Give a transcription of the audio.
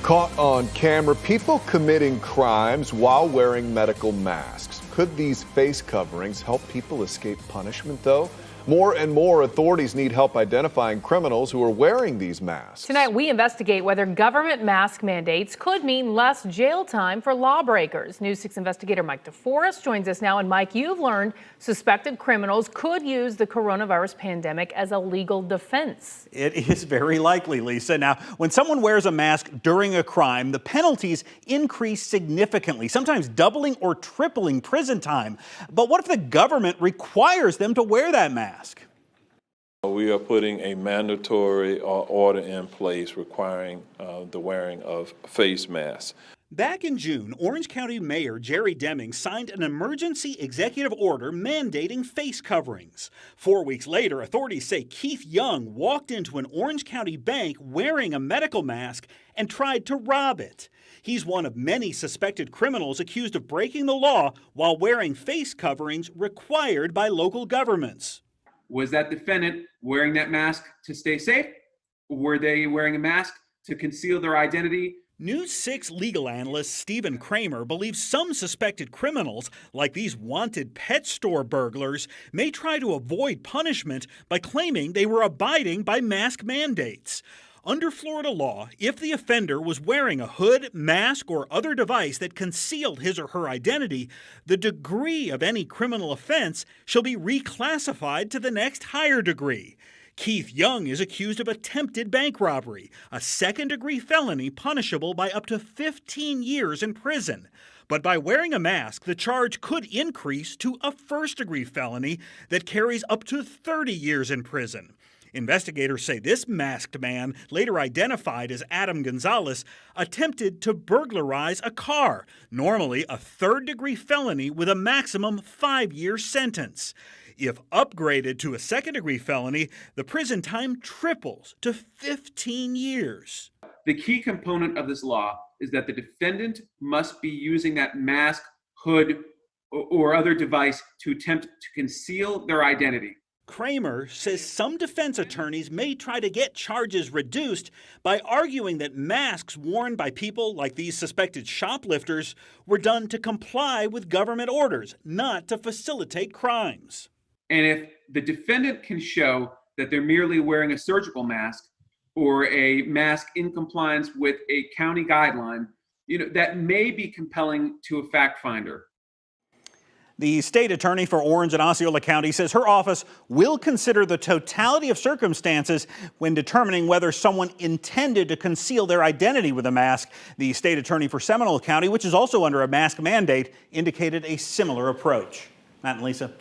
Caught on camera, people committing crimes while wearing medical masks. Could these face coverings help people escape punishment, though? More and more authorities need help identifying criminals who are wearing these masks. Tonight, we investigate whether government mask mandates could mean less jail time for lawbreakers. News 6 investigator Mike DeForest joins us now. And Mike, you've learned suspected criminals could use the coronavirus pandemic as a legal defense. It is very likely, Lisa. Now, when someone wears a mask during a crime, the penalties increase significantly, sometimes doubling or tripling prison time. But what if the government requires them to wear that mask? We are putting a mandatory order in place requiring the wearing of face masks. Back in June, Orange County Mayor Jerry Deming signed an emergency executive order mandating face coverings. 4 weeks later, authorities say Keith Young walked into an Orange County bank wearing a medical mask and tried to rob it. He's one of many suspected criminals accused of breaking the law while wearing face coverings required by local governments. Was that defendant wearing that mask to stay safe? Or were they wearing a mask to conceal their identity? News 6 legal analyst Stephen Kramer believes some suspected criminals, like these wanted pet store burglars, may try to avoid punishment by claiming they were abiding by mask mandates. Under Florida law, if the offender was wearing a hood, mask, or other device that concealed his or her identity, the degree of any criminal offense shall be reclassified to the next higher degree. Keith Young is accused of attempted bank robbery, a second-degree felony punishable by up to 15 years in prison. But by wearing a mask, the charge could increase to a first-degree felony that carries up to 30 years in prison. Investigators say this masked man, later identified as Adam Gonzalez, attempted to burglarize a car, normally a third-degree felony with a maximum 5-year sentence. If upgraded to a second-degree felony, the prison time triples to 15 years. The key component of this law is that the defendant must be using that mask, hood, or other device to attempt to conceal their identity. Kramer says some defense attorneys may try to get charges reduced by arguing that masks worn by people like these suspected shoplifters were done to comply with government orders, not to facilitate crimes. And if the defendant can show that they're merely wearing a surgical mask or a mask in compliance with a county guideline, that may be compelling to a fact finder. The state attorney for Orange and Osceola County says her office will consider the totality of circumstances when determining whether someone intended to conceal their identity with a mask. The state attorney for Seminole County, which is also under a mask mandate, indicated a similar approach. Matt and Lisa.